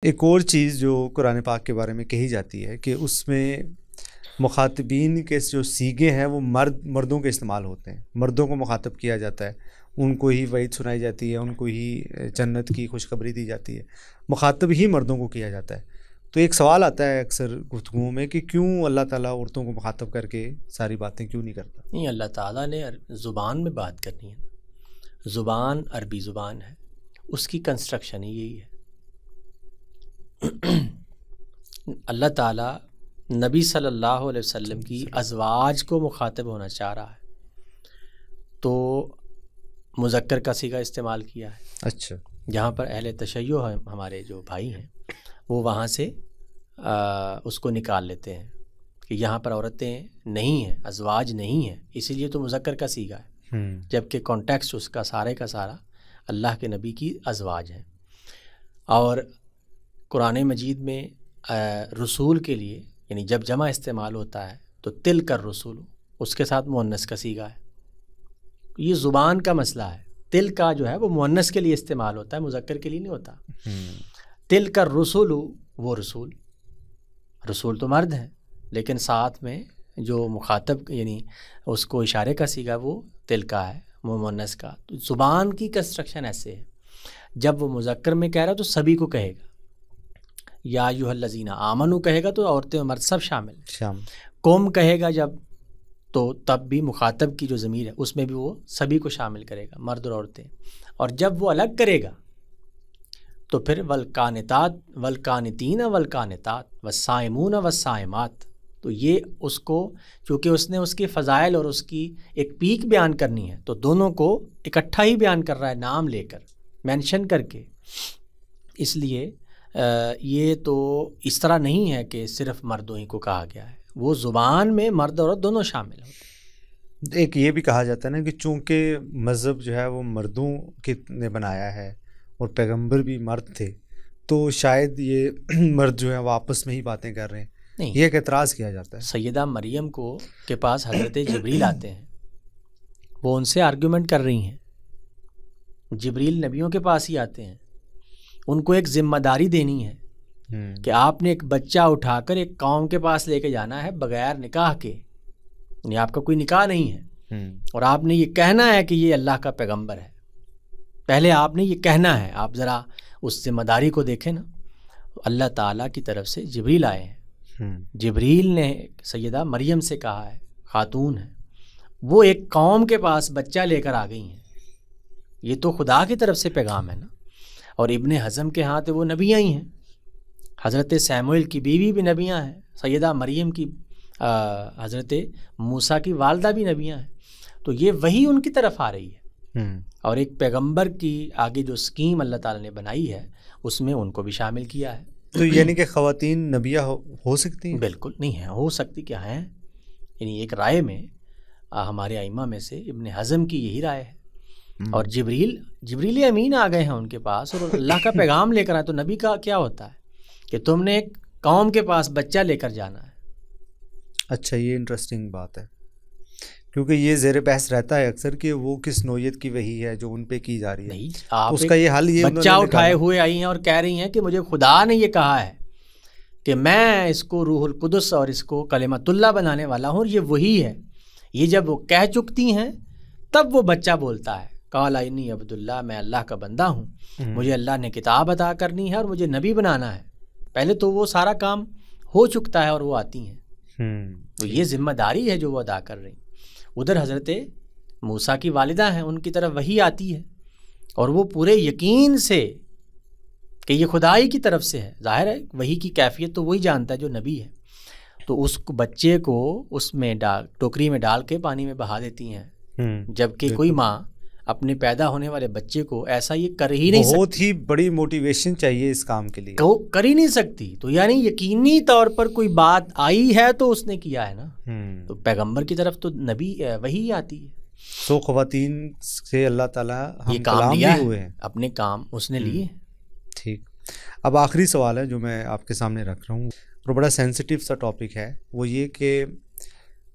ایک اور چیز جو قرآن پاک کے بارے میں کہی جاتی ہے کہ اس میں مخاطبین کے جو صیغے ہیں وہ مردوں کے استعمال ہوتے ہیں، مردوں کو مخاطب کیا جاتا ہے، ان کو ہی وعید سنائی جاتی ہے، ان کو ہی جنت کی خوشخبری دی جاتی ہے، مخاطب ہی مردوں کو کیا جاتا ہے۔ تو ایک سوال آتا ہے اکثر گفتگو میں کہ کیوں اللہ تعالیٰ عورتوں کو مخاطب کر کے ساری باتیں کیوں نہیں کرتا؟ نہیں، اللہ تعالیٰ نے زبان میں بات کرنی ہے، زبان عربی زبان ہے، اس کی کنسٹرکشن ہی یہی ہے۔ اللہ تعالیٰ نبی صلی اللہ علیہ وسلم کی ازواج کو مخاطب ہونا چاہ رہا ہے تو مذکر کا صیغہ استعمال کیا ہے۔ اچھا، جہاں پر اہل تشیع ہمارے جو بھائی ہیں وہ وہاں سے اس کو نکال لیتے ہیں کہ یہاں پر عورتیں نہیں ہیں، ازواج نہیں ہیں، اسی لیے تو مذکر کا صیغہ ہے، جبکہ کانٹیکسٹ اس کا سارے کا سارا اللہ کے نبی کی ازواج ہیں۔ اور قرآن مجید میں رسول کے لیے یعنی جب جمع استعمال ہوتا ہے تو تل کر رسول اس کے ساتھ مؤنث کا صیغہ ہے۔ یہ زبان کا مسئلہ ہے، تل کا جو ہے وہ مؤنث کے لیے استعمال ہوتا ہے، مذکر کے لیے نہیں ہوتا۔ تل کر رسول، وہ رسول تو مرد ہے لیکن ساتھ میں جو مخاطب یعنی اس کو اشارے کا صیغہ وہ تل کا ہے، وہ مؤنث کا۔ تو زبان کی کنسٹرکشن ایسے ہے، جب وہ مذکر میں کہہ رہا تو سبھی کو کہے گا، یا ایھا الذین آمنوا کہے گا تو عورتیں اور مرد سب شامل ہیں۔ قوم کہے گا جب تو تب بھی مخاطب کی جو ضمیر ہے اس میں بھی وہ سبھی کو شامل کرے گا، مرد اور عورتیں۔ اور جب وہ الگ کرے گا تو پھر والقانتات والقانتین والقانتات والصائمون والصائمات، تو یہ اس کو چونکہ اس نے اس کے فضائل اور اس کی ایک پیک بیان کرنی ہے تو دونوں کو اکٹھا ہی بیان کر رہا ہے، نام لے کر، مینشن کر کے۔ اس لیے یہ تو اس طرح نہیں ہے کہ صرف مردوں ہی کو کہا گیا ہے، وہ زبان میں مرد اور عورت دونوں شامل ہوتے ہیں۔ ایک یہ بھی کہا جاتا ہے نا کہ چونکہ مذہب جو ہے وہ مردوں نے بنایا ہے اور پیغمبر بھی مرد تھے تو شاید یہ مرد جو ہے وہ آپس میں ہی باتیں کر رہے ہیں، نہیں، یہ ایک اعتراض کیا جاتا ہے۔ سیدہ مریم کو کے پاس حضرت جبریل آتے ہیں، وہ ان سے آرگیومنٹ کر رہی ہیں۔ جبریل نبیوں کے پاس ہی آتے ہیں، ان کو ایک ذمہ داری دینی ہے کہ آپ نے ایک بچہ اٹھا کر ایک قوم کے پاس لے کے جانا ہے بغیر نکاح کے، یعنی آپ کا کوئی نکاح نہیں ہے، اور آپ نے یہ کہنا ہے کہ یہ اللہ کا پیغمبر ہے۔ پہلے آپ نے یہ کہنا ہے۔ آپ ذرا اس ذمہ داری کو دیکھیں نا، اللہ تعالیٰ کی طرف سے جبریل آئے ہیں، جبریل نے سیدہ مریم سے کہا ہے، خاتون ہے، وہ ایک قوم کے پاس بچہ لے کر آ گئی ہیں، یہ تو خدا کی طرف سے پیغام ہے نا۔ اور ابن حزم کے ہاں تو وہ نبیاں ہی ہیں، حضرت سیموئیل کی بیوی بھی نبیاں ہیں، سیدہ مریم کی حضرت موسیٰ کی والدہ بھی نبیاں ہیں، تو یہ وہی ان کی طرف آ رہی ہے۔ اور ایک پیغمبر کی آگے جو اسکیم اللہ تعالیٰ نے بنائی ہے اس میں ان کو بھی شامل کیا ہے۔ تو یعنی کہ خواتین نبیہ ہو سکتی ہیں؟ بالکل نہیں ہیں، ہو سکتی کیا ہیں، یعنی ایک رائے میں ہمارے ائمہ میں سے ابن حزم کی یہی رائے ہے۔ اور جبریل امین آ گئے ہیں ان کے پاس اور اللہ کا پیغام لے کر آئے، تو نبی کا کیا ہوتا ہے کہ تم نے ایک قوم کے پاس بچہ لے کر جانا ہے۔ اچھا، یہ انٹرسٹنگ بات ہے، کیونکہ یہ زیر بحث رہتا ہے اکثر کہ وہ کس نوعیت کی وحی ہے جو ان پہ کی جا رہی ہے۔ نہیں، آپ اس کا یہ حل یہ بچہ اٹھائے ہوئے آئی ہیں اور کہہ رہی ہیں کہ مجھے خدا نے یہ کہا ہے کہ میں اس کو روح القدس اور اس کو کلمۃ اللہ بنانے والا ہوں، اور یہ وہی ہے۔ یہ جب وہ کہہ چکتی ہیں تب وہ بچہ بولتا ہے، قال انی عبد اللہ، میں اللہ کا بندہ ہوں، مجھے اللہ نے کتاب عطا کرنی ہے اور مجھے نبی بنانا ہے۔ پہلے تو وہ سارا کام ہو چکتا ہے اور وہ آتی ہیں، تو یہ ذمہ داری ہے جو وہ ادا کر رہی ہیں۔ ادھر حضرت موسیٰ کی والدہ ہیں، ان کی طرف وحی آتی ہے اور وہ پورے یقین سے کہ یہ خدائی کی طرف سے ہے، ظاہر ہے وحی کی کیفیت تو وہی جانتا ہے جو نبی ہے، تو اس بچے کو اس میں ٹوکری میں ڈال کے پانی میں بہا دیتی ہیں، جبکہ کوئی ماں اپنے پیدا ہونے والے بچے کو ایسا یہ کر ہی نہیں سکتی۔ بہت ہی بڑی موٹیویشن چاہیے اس کام کے لیے، کر ہی نہیں سکتی، تو یعنی یقینی طور پر کوئی بات آئی ہے تو اس نے کیا ہے نا، تو پیغمبر کی طرف تو نبی وہی آتی ہے۔ تو خواتین سے اللہ تعالیٰ یہ کام لیا ہوئے ہیں، اپنے کام اس نے لیے۔ ٹھیک، اب آخری سوال ہے جو میں آپ کے سامنے رکھ رہا ہوں، اور بڑا سینسٹیو سا ٹاپک ہے، وہ یہ کہ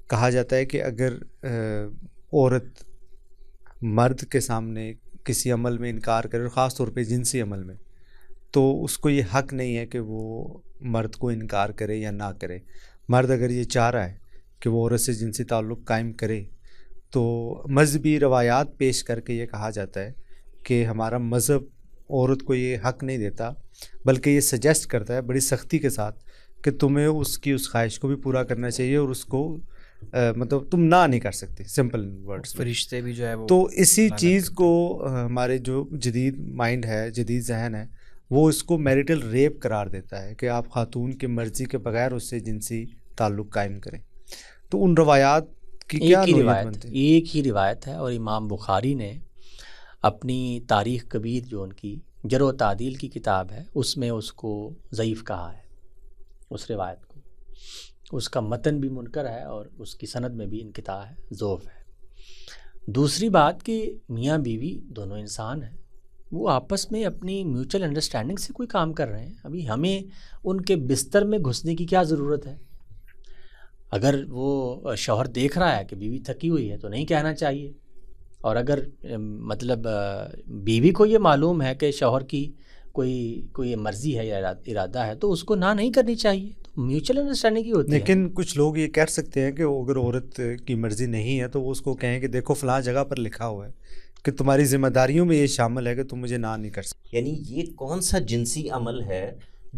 کہا جاتا ہے کہ اگر عورت مرد کے سامنے کسی عمل میں انکار کرے، اور خاص طور پہ جنسی عمل میں، تو اس کو یہ حق نہیں ہے کہ وہ مرد کو انکار کرے یا نہ کرے. مرد اگر یہ چاہ رہا ہے کہ وہ عورت سے جنسی تعلق قائم کرے تو مذہبی روایات پیش کر کے یہ کہا جاتا ہے کہ ہمارا مذہب عورت کو یہ حق نہیں دیتا، بلکہ یہ سجیسٹ کرتا ہے بڑی سختی کے ساتھ کہ تمہیں اس کی اس خواہش کو بھی پورا کرنا چاہیے اور اس کو مطلب تم نہ نہیں کر سکتے، سمپل ورڈز. فرشتے بھی جو ہے وہ تو اسی چیز کو ہمارے جو جدید مائنڈ ہے، جدید ذہن ہے، وہ اس کو میریٹل ریپ قرار دیتا ہے کہ آپ خاتون کی مرضی کے بغیر اس سے جنسی تعلق قائم کریں. تو ان روایات کی کیا نوعیت بنتی ہے؟ ایک ہی روایت ہے، اور امام بخاری نے اپنی تاریخ کبیر جو ان کی جرح و تعدیل کی کتاب ہے اس میں اس کو ضعیف کہا ہے، اس روایت کو. اس کا متن بھی منکر ہے اور اس کی سند میں بھی انقطاع ہے، ضعف ہے. دوسری بات کہ میاں بیوی دونوں انسان ہیں، وہ آپس میں اپنی میوچل انڈرسٹینڈنگ سے کوئی کام کر رہے ہیں. ابھی ہمیں ان کے بستر میں گھسنے کی کیا ضرورت ہے؟ اگر وہ شوہر دیکھ رہا ہے کہ بیوی تھکی ہوئی ہے تو نہیں کہنا چاہیے، اور اگر مطلب بیوی کو یہ معلوم ہے کہ شوہر کی کوئی مرضی ہے یا ارادہ ہے تو اس کو نہ نہیں کرنی چاہیے. تو میوچل انڈرسٹینڈنگ ہی ہوتی ہے. لیکن کچھ لوگ یہ کہہ سکتے ہیں کہ اگر عورت کی مرضی نہیں ہے تو وہ اس کو کہیں کہ دیکھو فلاں جگہ پر لکھا ہوا ہے کہ تمہاری ذمہ داریوں میں یہ شامل ہے کہ تم مجھے نہ نہیں کر سکتے. یعنی یہ کون سا جنسی عمل ہے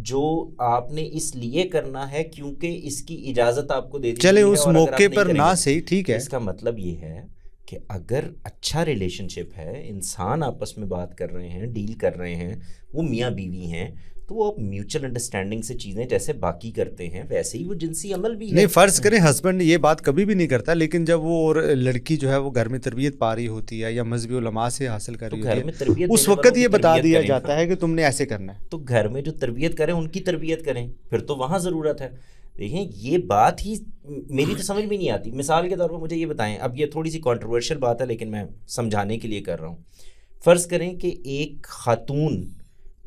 جو آپ نے اس لیے کرنا ہے کیونکہ اس کی اجازت آپ کو دے دی چلے اس موقع پر نہ صحیح، ٹھیک ہے. اس کا مطلب یہ ہے کہ اگر اچھا ریلیشن شپ ہے، انسان آپس میں بات کر رہے ہیں، ڈیل کر رہے ہیں، وہ میاں بیوی ہیں، تو وہ میوچل انڈرسٹینڈنگ سے چیزیں جیسے باقی کرتے ہیں ویسے ہی وہ جنسی عمل بھی ہے. نہیں، فرض کریں ہسبینڈ یہ بات کبھی بھی نہیں کرتا، لیکن جب وہ اور لڑکی جو ہے وہ گھر میں تربیت پا رہی ہوتی ہے یا مذہبی علماء سے حاصل کر رہی ہوتی ہے، اس وقت یہ بتا دیا جاتا ہے کہ تم نے ایسے کرنا ہے. تو گھر میں جو تربیت کریں ان کی تربیت کریں، پھر تو وہاں ضرورت ہے. دیکھیں یہ بات ہی میری تو سمجھ میں نہیں آتی. مثال کے طور پر مجھے یہ بتائیں، اب یہ تھوڑی سی کنٹروورشل بات ہے لیکن میں سمجھانے کے لیے کر رہا ہوں. فرض کریں کہ ایک خاتون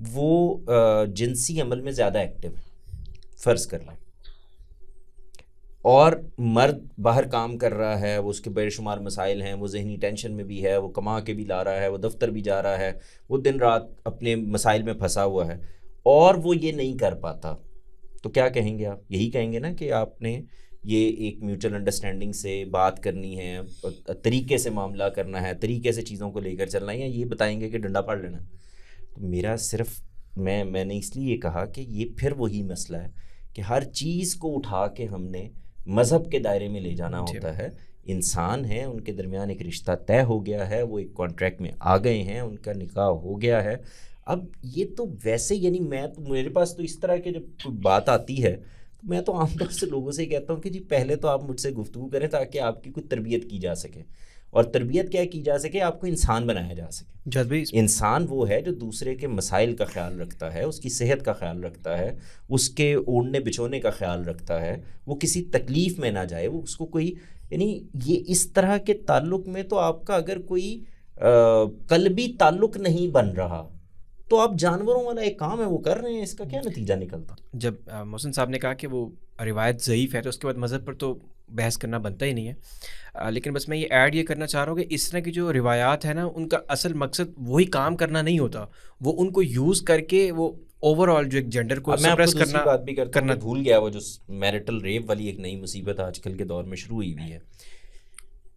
وہ جنسی عمل میں زیادہ ایکٹیو ہے، فرض کر لیں، اور مرد باہر کام کر رہا ہے، وہ اس کے بے شمار مسائل ہیں، وہ ذہنی ٹینشن میں بھی ہے، وہ کما کے بھی لا رہا ہے، وہ دفتر بھی جا رہا ہے، وہ دن رات اپنے مسائل میں پھنسا ہوا ہے، اور وہ یہ نہیں کر پاتا. تو کیا کہیں گے آپ؟ یہی کہیں گے نا کہ آپ نے یہ ایک میوچل انڈرسٹینڈنگ سے بات کرنی ہے، طریقے سے معاملہ کرنا ہے، طریقے سے چیزوں کو لے کر چلنا ہے، یا یہ بتائیں گے کہ ڈنڈا پڑ لینا. تو میرا صرف میں نے اس لیے کہا کہ یہ پھر وہی مسئلہ ہے کہ ہر چیز کو اٹھا کے ہم نے مذہب کے دائرے میں لے جانا ہوتا ہے. انسان ہیں، ان کے درمیان ایک رشتہ طے ہو گیا ہے، وہ ایک کانٹریکٹ میں آ گئے ہیں، ان کا نکاح ہو گیا ہے. اب یہ تو ویسے یعنی میرے پاس تو اس طرح کی جب کوئی بات آتی ہے تو میں تو عام طور سے لوگوں سے کہتا ہوں کہ جی پہلے تو آپ مجھ سے گفتگو کریں تاکہ آپ کی کوئی تربیت کی جا سکے. اور تربیت کیا کی جا سکے؟ آپ کو انسان بنایا جا سکے. انسان وہ ہے جو دوسرے کے مسائل کا خیال رکھتا ہے، اس کی صحت کا خیال رکھتا ہے، اس کے اوڑھنے بچھونے کا خیال رکھتا ہے، وہ کسی تکلیف میں نہ جائے، وہ اس کو کوئی یعنی یہ اس طرح کے تعلق میں تو آپ کا اگر کوئی قلبی تعلق نہیں بن رہا تو آپ جانوروں والا ایک کام ہے وہ کر رہے ہیں، اس کا کیا نتیجہ نکلتا؟ جب محسن صاحب نے کہا کہ وہ روایت ضعیف ہے تو اس کے بعد مذہب پر تو بحث کرنا بنتا ہی نہیں ہے، لیکن بس میں یہ ایڈ یہ کرنا چاہ رہا ہوں کہ اس طرح کی جو روایات ہے نا، ان کا اصل مقصد وہی کام کرنا نہیں ہوتا، وہ ان کو یوز کر کے وہ اوور آل جو ایک جینڈر کو سپریس کرنا بات بھی کرنا بھول گیا. وہ جو میرٹل ریپ والی ایک نئی مصیبت آج کل کے دور میں شروع ہوئی ہوئی ہے،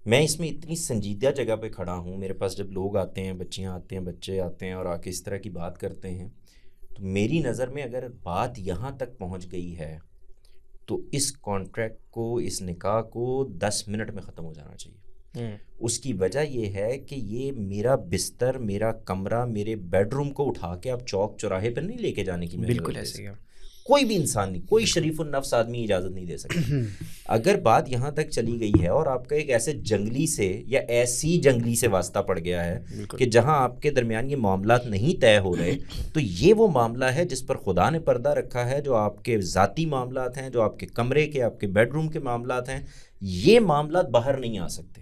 میں اس میں اتنی سنجیدہ جگہ پہ کھڑا ہوں. میرے پاس جب لوگ آتے ہیں، بچیاں آتے ہیں، بچے آتے ہیں اور آ کے اس طرح کی بات کرتے ہیں، تو میری نظر میں اگر بات یہاں تک پہنچ گئی ہے تو اس کانٹریکٹ کو، اس نکاح کو 10 منٹ میں ختم ہو جانا چاہیے. اس کی وجہ یہ ہے کہ یہ میرا بستر، میرا کمرہ، میرے بیڈ روم کو اٹھا کے آپ چوک چوراہے پہ نہیں لے کے جانے کی بالکل ایسے ہی کوئی بھی انسان نہیں، کوئی شریف النفس آدمی اجازت نہیں دے سکتا. اگر بات یہاں تک چلی گئی ہے اور آپ کا ایک ایسے جنگلی سے یا ایسی جنگلی سے واسطہ پڑ گیا ہے کہ جہاں آپ کے درمیان یہ معاملات نہیں طے ہو رہے، تو یہ وہ معاملہ ہے جس پر خدا نے پردہ رکھا ہے، جو آپ کے ذاتی معاملات ہیں، جو آپ کے کمرے کے، آپ کے بیڈ روم کے معاملات ہیں. یہ معاملات باہر نہیں آ سکتے.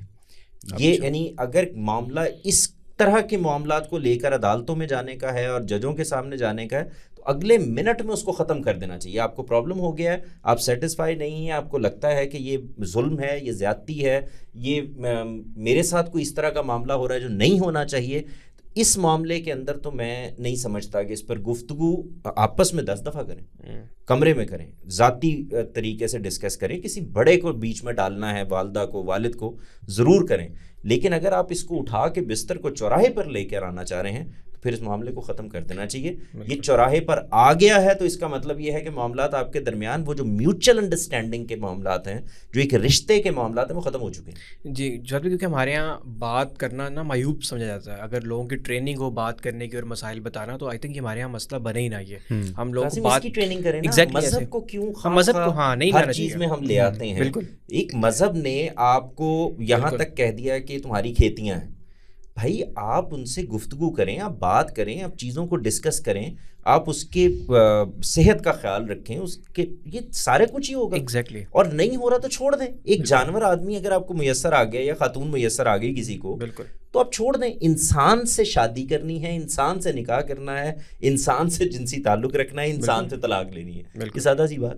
یہ یعنی اگر معاملہ اس طرح کے معاملات کو لے کر عدالتوں میں جانے کا ہے اور ججوں کے سامنے جانے کا ہے تو اگلے منٹ میں اس کو ختم کر دینا چاہیے. آپ کو پرابلم ہو گیا ہے، آپ سیٹسفائی نہیں ہیں، آپ کو لگتا ہے کہ یہ ظلم ہے، یہ زیادتی ہے، یہ میرے ساتھ کوئی اس طرح کا معاملہ ہو رہا ہے جو نہیں ہونا چاہیے، اس معاملے کے اندر تو میں نہیں سمجھتا کہ اس پر گفتگو آپس میں 10 دفعہ کریں، کمرے میں کریں، ذاتی طریقے سے ڈسکس کریں، کسی بڑے کو بیچ میں ڈالنا ہے، والدہ کو، والد کو ضرور کریں، لیکن اگر آپ اس کو اٹھا کے بستر کو چوراہے پر لے کر آنا چاہ رہے ہیں تو پھر اس معاملے کو ختم کر دینا چاہیے۔ یہ چوراہے پر آ گیا ہے تو اس کا مطلب یہ ہے کہ معاملات آپ کے درمیان وہ جو میوچل انڈرسٹینڈنگ کے معاملات ہیں، جو ایک رشتے کے معاملات ہیں، وہ ختم ہو چکے ہیں۔ جی جب کیونکہ ہمارے یہاں بات کرنا نا معیوب سمجھا جاتا ہے، اگر لوگوں کی ٹریننگ ہو بات کرنے کی اور مسائل بتانا، تو آئی تھنک یہ ہمارے یہاں مسئلہ بنے ہی نہ، یہ ہم لوگ بات کی ٹریننگ کریں نا، مذہب کو کیوں مذہب کو ہاں نہیں ہر چیز میں ہم لے آتے ہیں۔ بالکل، ایک مذہب نے آپ کو یہاں تک کہہ دیا کہ تمہاری کھیتیاں ہیں، بھائی آپ ان سے گفتگو کریں، آپ بات کریں، آپ چیزوں کو ڈسکس کریں، آپ اس کے صحت کا خیال رکھیں، اس کے یہ سارے کچھ ہی ہوگا۔ ایگزیکٹلی، اور نہیں ہو رہا تو چھوڑ دیں۔ ایک جانور آدمی اگر آپ کو میسر آ گیا یا خاتون میسر آ گئی کسی کو، بالکل، تو آپ چھوڑ دیں۔ انسان سے شادی کرنی ہے، انسان سے نکاح کرنا ہے، انسان سے جنسی تعلق رکھنا ہے، انسان سے طلاق لینی ہے، یہ سادہ سی بات۔